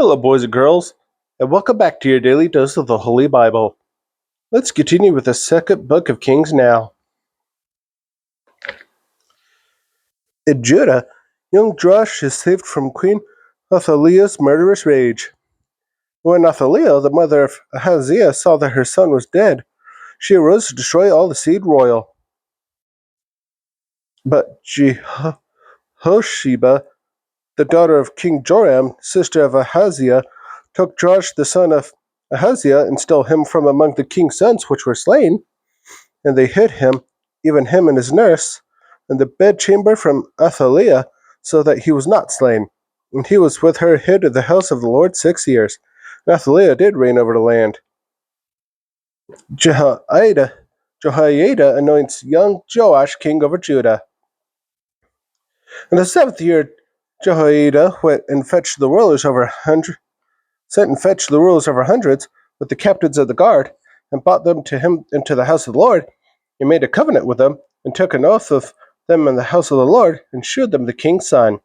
Hello, boys and girls, and welcome back to your daily dose of the Holy Bible. Let's continue with the second book of Kings now. In Judah, young Joash is saved from Queen Athaliah's murderous rage. When Athaliah, the mother of Ahaziah, saw that her son was dead, she arose to destroy all the seed royal. But Jehosheba, the daughter of King Joram, sister of Ahaziah, took Joash the son of Ahaziah and stole him from among the king's sons which were slain. And they hid him, even him and his nurse, in the bedchamber from Athaliah, so that he was not slain. And he was with her hid in the house of the Lord 6 years. And Athaliah did reign over the land. Jehoiada anoints young Joash king over Judah. In the 7th year, Jehoiada went and fetched the rulers over hundreds with the captains of the guard, and brought them to him into the house of the Lord. He made a covenant with them, and took an oath of them in the house of the Lord, and shewed them the king's son.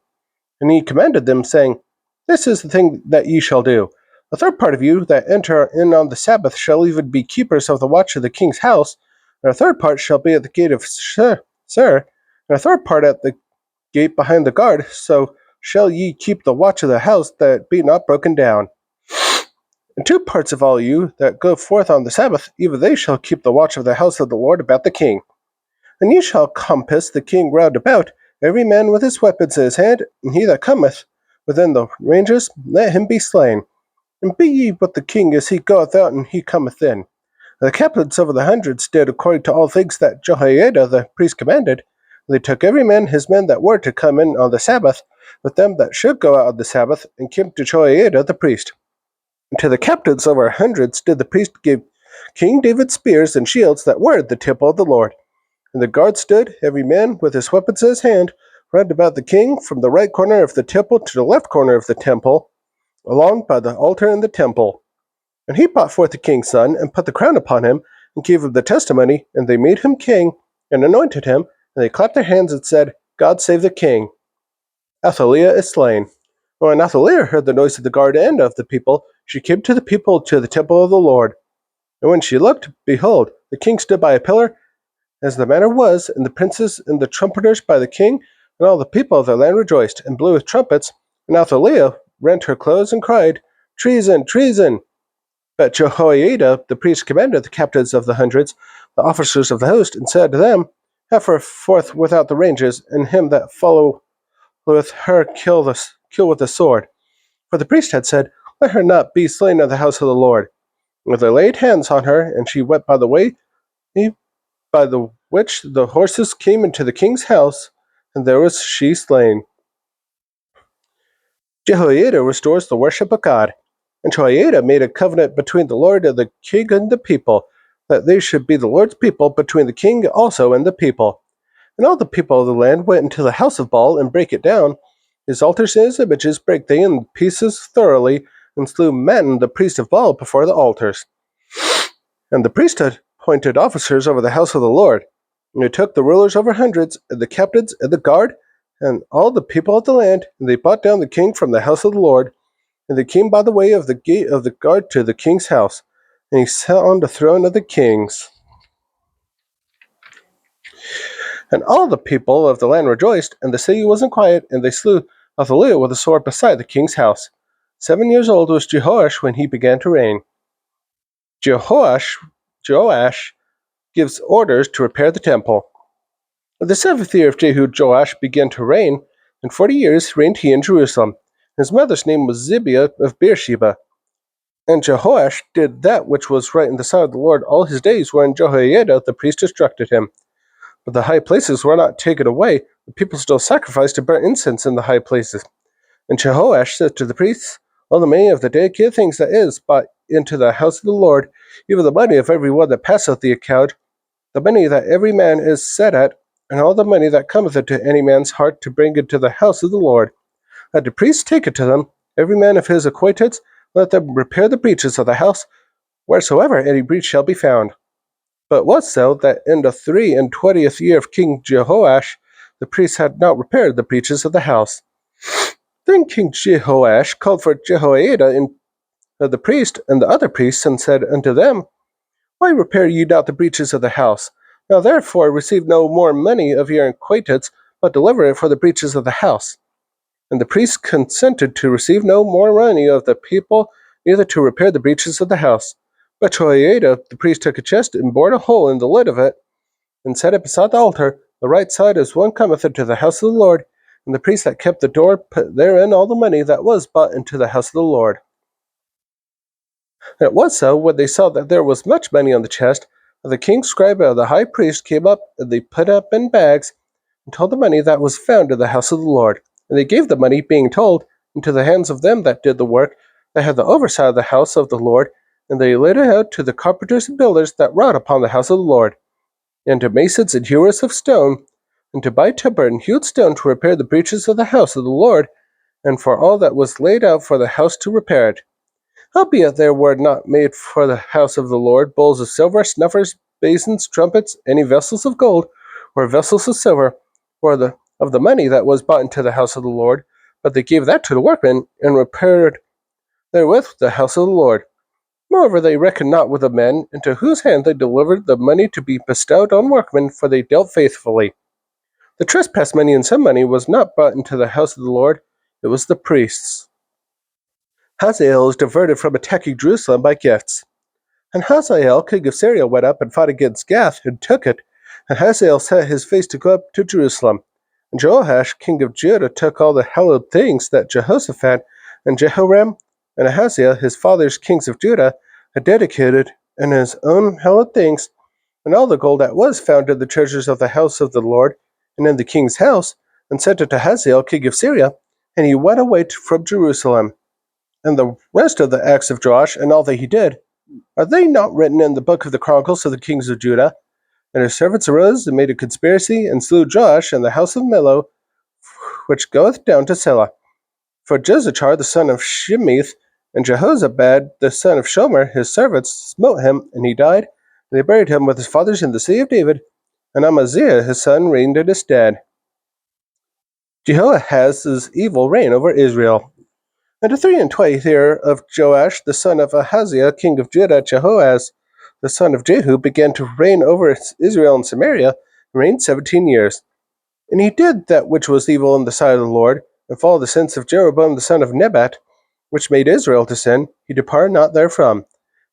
And he commanded them, saying, This is the thing that ye shall do. A third part of you that enter in on the Sabbath shall even be keepers of the watch of the king's house, and a third part shall be at the gate of Sir, and a third part at the gate behind the guard, so shall ye keep the watch of the house, that it be not broken down. And 2 parts of all you that go forth on the Sabbath, even they shall keep the watch of the house of the Lord about the king. And ye shall compass the king round about, every man with his weapons in his hand, and he that cometh within the ranges, let him be slain. And be ye with the king as he goeth out and he cometh in. And the captains over the hundreds did according to all things that Jehoiada the priest commanded. They took every man his men that were to come in on the Sabbath, with them that should go out on the Sabbath, and came to Jehoiada the priest. And to the captains over hundreds did the priest give King David spears and shields that were at the temple of the Lord. And the guard stood, every man with his weapons in his hand, round about the king, from the right corner of the temple to the left corner of the temple, along by the altar in the temple. And he brought forth the king's son, and put the crown upon him, and gave him the testimony, and they made him king, and anointed him, and they clapped their hands and said, God save the king. Athaliah is slain. When Athaliah heard the noise of the guard and of the people, she came to the people to the temple of the Lord. And when she looked, behold, the king stood by a pillar, as the manner was, and the princes and the trumpeters by the king, and all the people of the land rejoiced, and blew with trumpets. And Athaliah rent her clothes and cried, Treason, treason! But Jehoiada the priest commanded the captains of the hundreds, the officers of the host, and said to them, Have her forth without the ranges, and him that follow with her kill with the sword. For the priest had said, Let her not be slain in the house of the Lord. And they laid hands on her, and she went by the way by the which the horses came into the king's house, and there was she slain. Jehoiada restores the worship of God. And Jehoiada made a covenant between the Lord and the king and the people, that they should be the Lord's people, between the king also and the people. And all the people of the land went into the house of Baal, and brake it down. His altars and his images brake they in pieces thoroughly, and slew Mattan the priest of Baal before the altars. And the priesthood appointed officers over the house of the Lord. And they took the rulers over hundreds, and the captains, and the guard, and all the people of the land, and they brought down the king from the house of the Lord. And they came by the way of the gate of the guard to the king's house, and he sat on the throne of the kings. And all the people of the land rejoiced, and the city was in quiet, and they slew Athaliah with a sword beside the king's house. 7 years old was Jehoash when he began to reign. Joash gives orders to repair the temple. In the 7th year of Joash began to reign, and 40 years reigned he in Jerusalem. His mother's name was Zibiah of Beersheba. And Jehoash did that which was right in the sight of the Lord all his days, wherein Jehoiada the priest instructed him. But the high places were not taken away. The people still sacrificed and burnt incense in the high places. And Jehoash said to the priests, All the money of the dedicated things that is brought into the house of the Lord, even the money of every one that passeth the account, the money that every man is set at, and all the money that cometh into any man's heart to bring into the house of the Lord, let the priests take it to them, every man of his acquaintance, let them repair the breaches of the house, wheresoever any breach shall be found. But it was so that in the 23rd year of King Jehoash, the priests had not repaired the breaches of the house. Then King Jehoash called for Jehoiada the priest and the other priests, and said unto them, Why repair ye not the breaches of the house? Now therefore receive no more money of your acquaintance, but deliver it for the breaches of the house. And the priests consented to receive no more money of the people, neither to repair the breaches of the house. But Jehoiada the priest took a chest, and bored a hole in the lid of it, and set it beside the altar, the right side as one cometh into the house of the Lord. And the priest that kept the door put therein all the money that was brought into the house of the Lord. And it was so, when they saw that there was much money on the chest, that the king's scribe and the high priest came up, and they put up in bags, and told the money that was found in the house of the Lord. And they gave the money, being told, into the hands of them that did the work, that had the oversight of the house of the Lord, and they laid it out to the carpenters and builders that wrought upon the house of the Lord, and to masons and hewers of stone, and to buy timber and hewed stone to repair the breaches of the house of the Lord, and for all that was laid out for the house to repair it. Howbeit there were not made for the house of the Lord bowls of silver, snuffers, basins, trumpets, any vessels of gold, or vessels of silver, or of the money that was brought into the house of the Lord, but they gave that to the workmen, and repaired therewith the house of the Lord. Moreover, they reckoned not with the men, into whose hand they delivered the money to be bestowed on workmen, for they dealt faithfully. The trespass money and some money was not brought into the house of the Lord, it was the priests. Hazael is diverted from attacking Jerusalem by gifts. And Hazael, king of Syria, went up and fought against Gath, and took it. And Hazael set his face to go up to Jerusalem. And Jehoash, king of Judah, took all the hallowed things that Jehoshaphat, and Jehoram, and Ahaziah, his fathers, kings of Judah, had dedicated, and his own hallowed things, and all the gold that was found in the treasures of the house of the Lord, and in the king's house, and sent it to Hazael, king of Syria, and he went away from Jerusalem. And the rest of the acts of Joash, and all that he did, are they not written in the book of the chronicles of the kings of Judah? And his servants arose and made a conspiracy, and slew Joash in the house of Millo, which goeth down to Selah. For Jezachar the son of Shemith, and Jehozabad the son of Shomer, his servants, smote him, and he died, and they buried him with his fathers in the city of David, and Amaziah his son reigned in his stead. Jehoahaz's evil reign over Israel. And the 23 year of Joash the son of Ahaziah, king of Judah, Jehoahaz the son of Jehu began to reign over Israel and Samaria, and reigned 17 years. And he did that which was evil in the sight of the Lord, and followed the sins of Jeroboam the son of Nebat, which made Israel to sin. He departed not therefrom.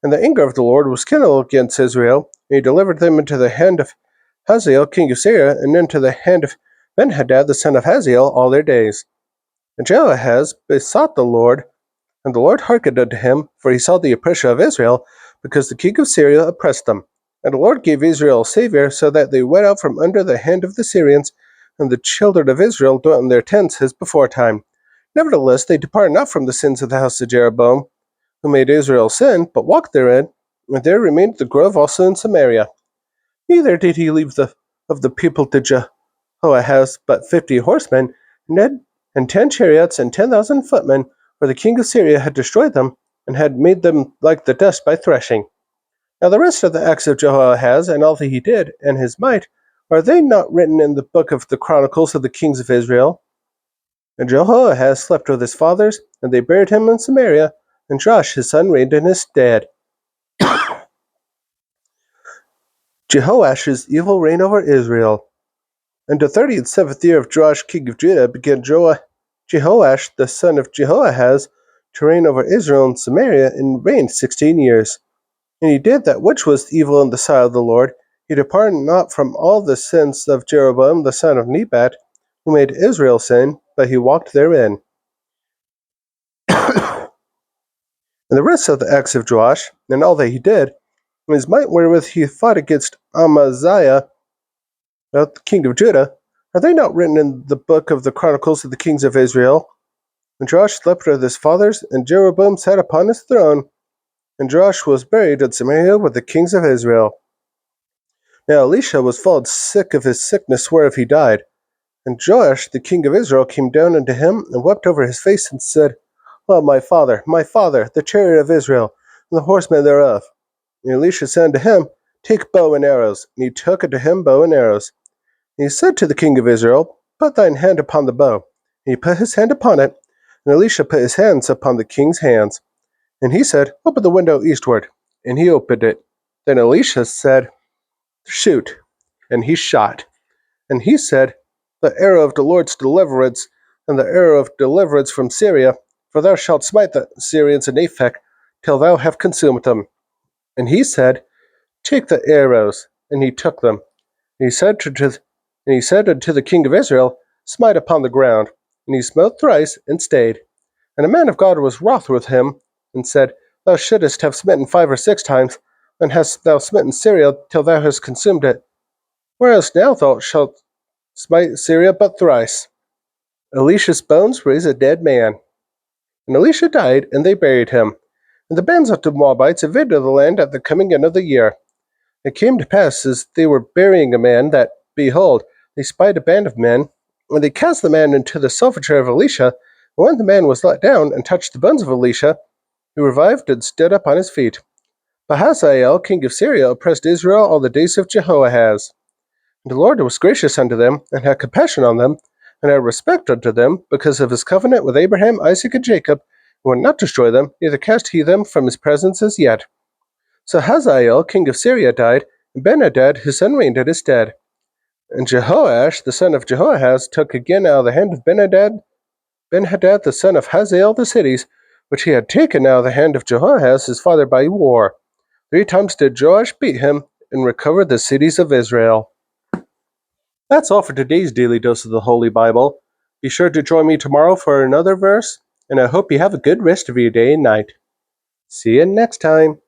And the anger of the Lord was kindled against Israel, and he delivered them into the hand of Hazael king of Syria, and into the hand of Benhadad the son of Hazael all their days. And Jehoahaz besought the Lord, and the Lord hearkened unto him, for he saw the oppression of Israel, because the king of Syria oppressed them. And the Lord gave Israel a Saviour, so that they went out from under the hand of the Syrians, and the children of Israel dwelt in their tents as beforetime. Nevertheless, they departed not from the sins of the house of Jeroboam, who made Israel sin, but walked therein, and there remained the grove also in Samaria. Neither did he leave of the people to Jehoahaz but 50 horsemen, and 10 chariots, and 10,000 footmen, for the king of Syria had destroyed them, and had made them like the dust by threshing. Now the rest of the acts of Jehoahaz, and all that he did, and his might, are they not written in the book of the chronicles of the kings of Israel? And Jehoahaz slept with his fathers, and they buried him in Samaria, and Joash his son reigned in his stead. Jehoash's evil reign over Israel. And the 37th year of Joash king of Judah began Jehoash the son of Jehoahaz to reign over Israel and Samaria, and reigned 16 years. And he did that which was evil in the sight of the Lord. He departed not from all the sins of Jeroboam the son of Nebat, who made Israel sin, but he walked therein. And the rest of the acts of Joash, and all that he did, and his might wherewith he fought against Amaziah, the king of Judah, are they not written in the book of the chronicles of the kings of Israel? And Joash slept with his fathers, and Jeroboam sat upon his throne, and Joash was buried in Samaria with the kings of Israel. Now Elisha was fallen sick of his sickness whereof he died. And Joash the king of Israel came down unto him, and wept over his face, and said, Oh, my father, the chariot of Israel, and the horsemen thereof. And Elisha said unto him, Take bow and arrows. And he took unto him bow and arrows. And he said to the king of Israel, Put thine hand upon the bow. And he put his hand upon it, And Elisha put his hands upon the king's hands. And he said, "Open the window eastward." And he opened it. Then Elisha said, "Shoot." And he shot. And he said, "The arrow of the Lord's deliverance, and the arrow of deliverance from Syria, for thou shalt smite the Syrians in Aphek, till thou have consumed them." And he said, "Take the arrows." And he took them. And he said unto the king of Israel, "Smite upon the ground." And he smote thrice, and stayed. And a man of God was wroth with him, and said, "Thou shouldest have smitten 5 or 6 times, and hast thou smitten Syria till thou hast consumed it. Whereas now thou shalt smite Syria but thrice." Elisha's bones raised a dead man. And Elisha died, and they buried him. And the bands of the Moabites invaded the land at the coming in of the year. It came to pass, as they were burying a man, that, behold, they spied a band of men, and they cast the man into the sepulchre of Elisha. And when the man was let down and touched the bones of Elisha, he revived and stood up on his feet. But Hazael, king of Syria, oppressed Israel all the days of Jehoahaz. And the Lord was gracious unto them, and had compassion on them, and had respect unto them, because of his covenant with Abraham, Isaac, and Jacob, and would not destroy them, neither cast he them from his presence as yet. So Hazael, king of Syria, died, and Benhadad his son reigned at his stead. And Jehoash, the son of Jehoahaz, took again out of the hand of Benhadad the son of Hazael the cities, which he had taken out of the hand of Jehoahaz his father by war. 3 times did Joash beat him, and recover the cities of Israel. That's all for today's Daily Dose of the Holy Bible. Be sure to join me tomorrow for another verse, and I hope you have a good rest of your day and night. See you next time.